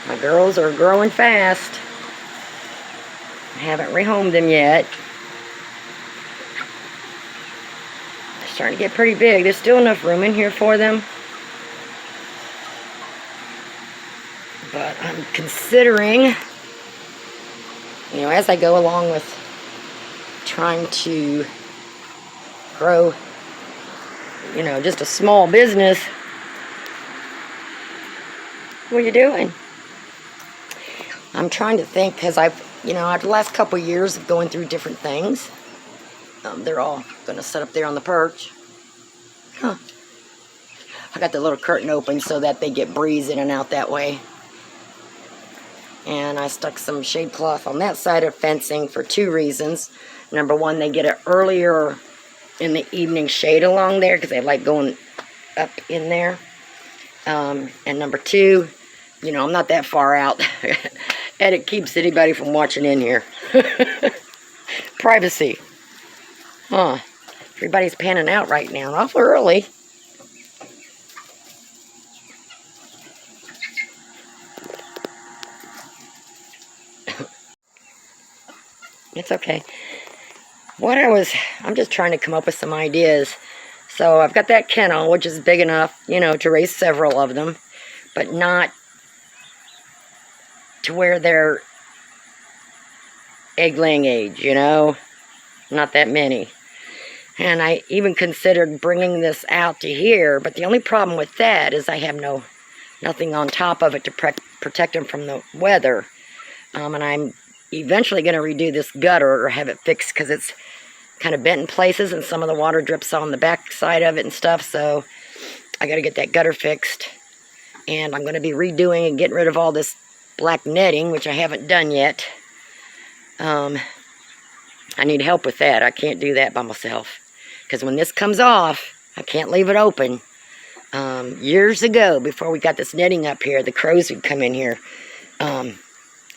My girls are growing fast. I haven't rehomed them yet. They're starting to get pretty big. There's still enough room in here for them. But I'm considering, as I go along with trying to grow, just a small business. What are you doing? I'm trying to think, because after the last couple of years of going through different things, they're all going to sit up there on the perch. Huh. I got the little curtain open so that they get breeze in and out that way. And I stuck some shade cloth on that side of fencing for 2 reasons. Number one, they get it earlier in the evening shade along there because they like going up in there. And number 2, I'm not that far out. And it keeps anybody from watching in here. Privacy. Huh. Everybody's panning out right now. Awful early. It's okay. I'm just trying to come up with some ideas. So I've got that kennel, which is big enough, to raise several of them, but not to where they're egg-laying age, not that many. And I even considered bringing this out to here, but the only problem with that is I have nothing on top of it to protect them from the weather. And I'm eventually going to redo this gutter or have it fixed because it's kind of bent in places and some of the water drips on the back side of it and stuff. So I got to get that gutter fixed. And I'm going to be redoing and getting rid of all this black netting, which I haven't done yet. I need help with that. I can't do that by myself. Because when this comes off, I can't leave it open. Years ago, before we got this netting up here, the crows would come in here.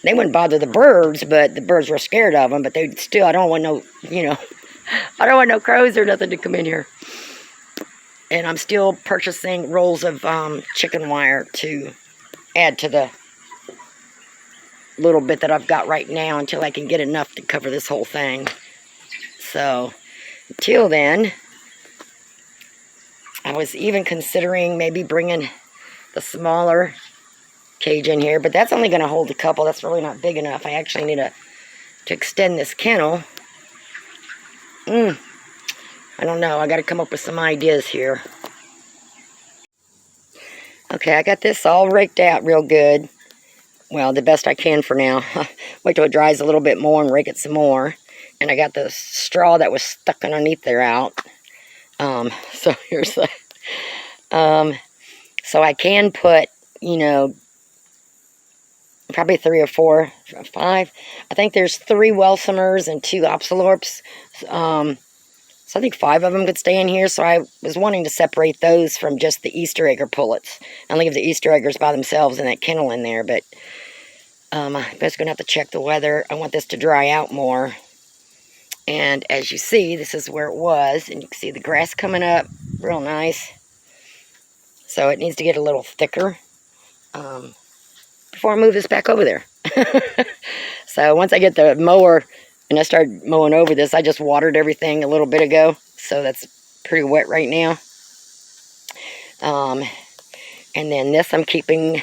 They wouldn't bother the birds, but the birds were scared of them. But they still, I don't want no, I don't want no crows or nothing to come in here. And I'm still purchasing rolls of chicken wire to add to the little bit that I've got right now until I can get enough to cover this whole thing. So, until then, I was even considering maybe bringing the smaller cage in here, but that's only going to hold a couple. That's really not big enough. I actually need to extend this kennel. I don't know. I got to come up with some ideas here. Okay, I got this all raked out real good. Well, the best I can for now. Wait till it dries a little bit more and rake it some more. And I got the straw that was stuck underneath there out. So here's the... so I can put, probably 3 or 4, 5. I think there's 3 Welsumers and 2 Opsilorps. So I think 5 of them could stay in here. So I was wanting to separate those from just the Easter egger pullets and leave the Easter eggers by themselves in that kennel in there. But I'm just going to have to check the weather. I want this to dry out more. And as you see, this is where it was. And you can see the grass coming up real nice. So it needs to get a little thicker before I move this back over there. So once I get the mower and I started mowing over this, I just watered everything a little bit ago. So that's pretty wet right now. And then this I'm keeping,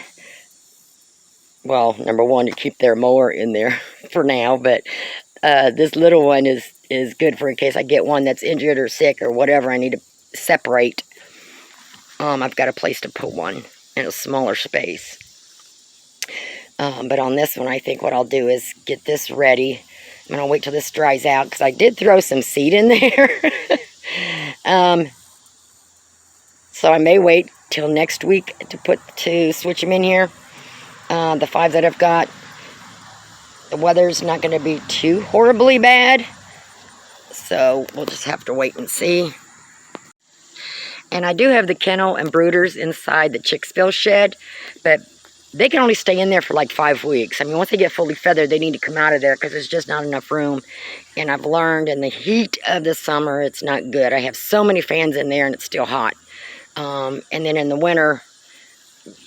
well, number one, to keep their mower in there for now. But this little one is good for in case I get one that's injured or sick or whatever I need to separate. I've got a place to put one in a smaller space. But on this one, I think what I'll do is get this ready. I'm going to wait till this dries out because I did throw some seed in there. So I may wait till next week to switch them in here. The 5 that I've got, the weather's not going to be too horribly bad. So we'll just have to wait and see. And I do have the kennel and brooders inside the chick spill shed, but they can only stay in there for like 5 weeks. I mean, once they get fully feathered, they need to come out of there because there's just not enough room. And I've learned in the heat of the summer, it's not good. I have so many fans in there and it's still hot. And then in the winter,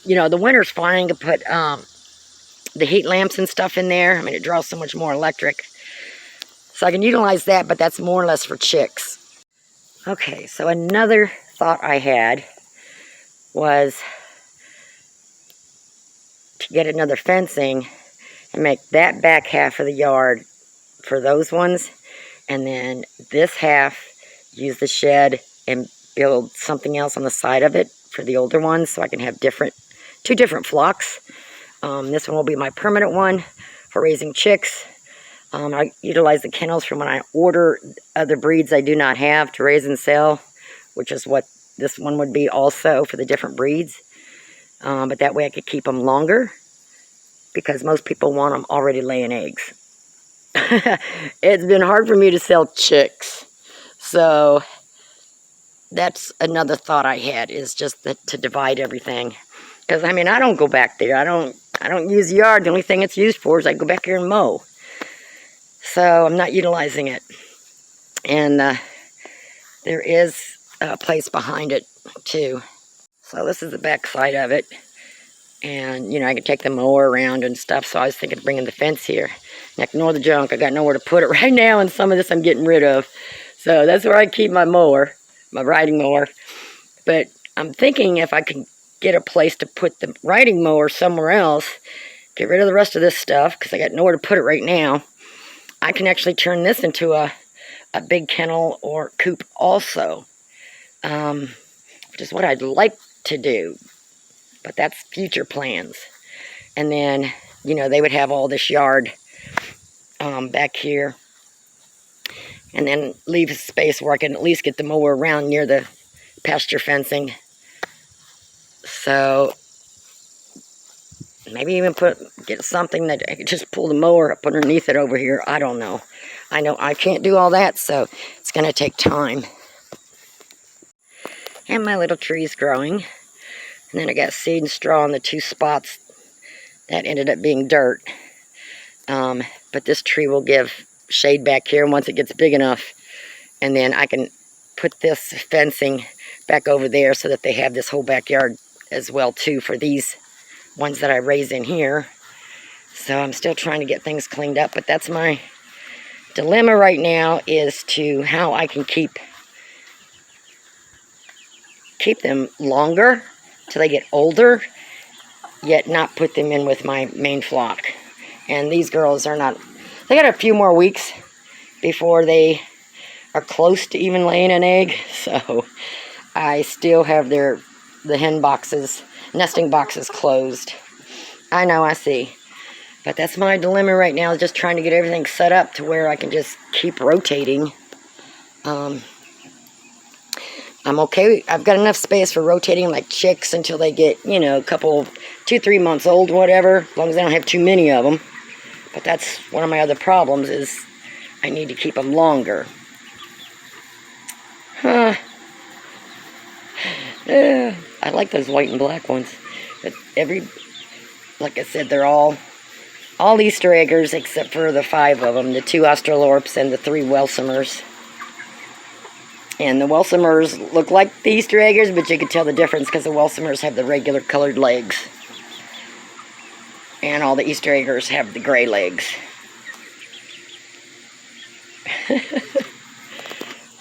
the winter's fine to put the heat lamps and stuff in there. I mean, it draws so much more electric. So I can utilize that, but that's more or less for chicks. Okay, so another thought I had was to get another fencing and make that back half of the yard for those ones, and then this half use the shed and build something else on the side of it for the older ones, so I can have two different flocks. This one will be my permanent one for raising chicks. I utilize the kennels from when I order other breeds I do not have to raise and sell, which is what this one would be also for the different breeds. But that way I could keep them longer, because most people want them already laying eggs. It's been hard for me to sell chicks. So that's another thought I had, is just to divide everything. Because, I mean, I don't go back there. I don't use the yard. The only thing it's used for is I go back here and mow. So I'm not utilizing it. And there is a place behind it, too. So this is the back side of it. And, you know, I can take the mower around and stuff. So I was thinking of bringing the fence here. And ignore the junk. I got nowhere to put it right now. And some of this I'm getting rid of. So that's where I keep my mower, my riding mower. But I'm thinking if I can get a place to put the riding mower somewhere else, get rid of the rest of this stuff, because I got nowhere to put it right now, I can actually turn this into a big kennel or coop also, which is what I'd like to do, but that's future plans. And then, you know, they would have all this yard back here, and then leave a space where I can at least get the mower around near the pasture fencing. So maybe even get something that I could just pull the mower up underneath it over here. I don't know. I know I can't do all that, so it's going to take time. And my little tree's growing. And then I got seed and straw in the two spots that ended up being dirt. But this tree will give shade back here once it gets big enough. And then I can put this fencing back over there so that they have this whole backyard as well too for these ones that I raise in here. So I'm still trying to get things cleaned up, but that's my dilemma right now, is to how I can keep them longer till they get older, yet not put them in with my main flock. And these girls are not, they got a few more weeks before they are close to even laying an egg, so I still have the hen boxes, nesting boxes closed. I know, I see. But that's my dilemma right now, is just trying to get everything set up to where I can just keep rotating. I'm okay. I've got enough space for rotating like chicks until they get, you know, a couple, 2-3 months old, whatever, as long as I don't have too many of them. But that's one of my other problems, is I need to keep them longer. I like those white and black ones. But like I said, they're all Easter eggers except for the 5 of them, the 2 Australorps and the 3 Welsumers. And the Welsumers look like the Easter eggers, but you can tell the difference because the Welsumers have the regular colored legs. And all the Easter eggers have the gray legs.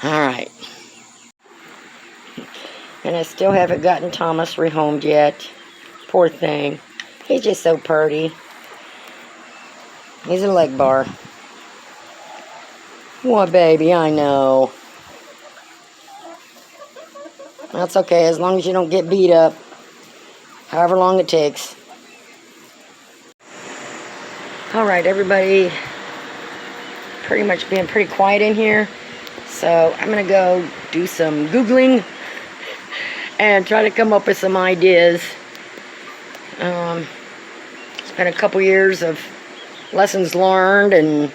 Alright. And I still haven't gotten Thomas rehomed yet. Poor thing. He's just so purty. He's a leg bar. What, baby? I know. That's okay, as long as you don't get beat up. However long it takes. Alright, everybody. Pretty much being pretty quiet in here. So I'm going to go do some Googling and try to come up with some ideas. It's been a couple years of lessons learned, and,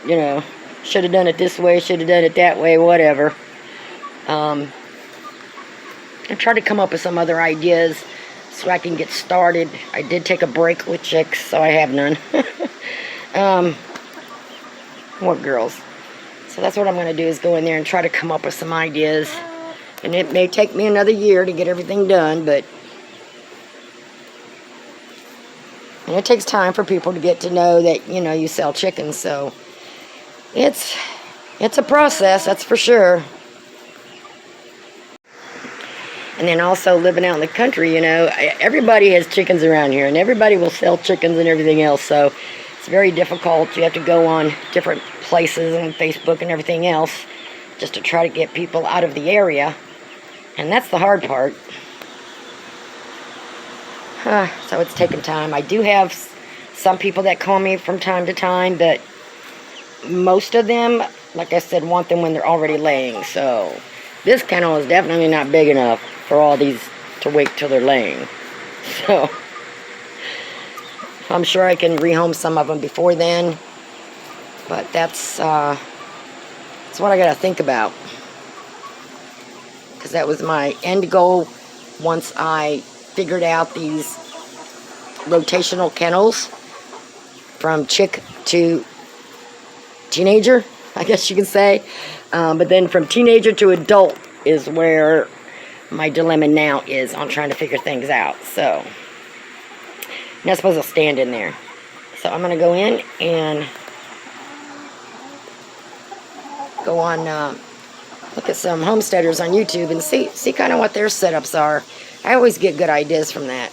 you know, should have done it this way, should have done it that way, whatever. And try to come up with some other ideas so I can get started. I did take a break with chicks, so I have none. What girls? So that's what I'm going to do, is go in there and try to come up with some ideas. And it may take me another year to get everything done, but And it takes time for people to get to know that, you know, you sell chickens. So it's a process, that's for sure. And then also living out in the country, you know, everybody has chickens around here, and everybody will sell chickens and everything else. So it's very difficult. You have to go on different places and Facebook and everything else just to try to get people out of the area. And that's the hard part. So it's taken time. I do have some people that call me from time to time, but most of them, like I said, want them when they're already laying. So this kennel is definitely not big enough for all these to wait till they're laying. So I'm sure I can rehome some of them before then, but that's what I got to think about, because that was my end goal once I figured out these rotational kennels from chick to teenager, I guess you can say. But then from teenager to adult is where my dilemma now is on trying to figure things out. So I'm not supposed to stand in there. So I'm going to go in and go on, look at some homesteaders on YouTube and see kind of what their setups are. I always get good ideas from that.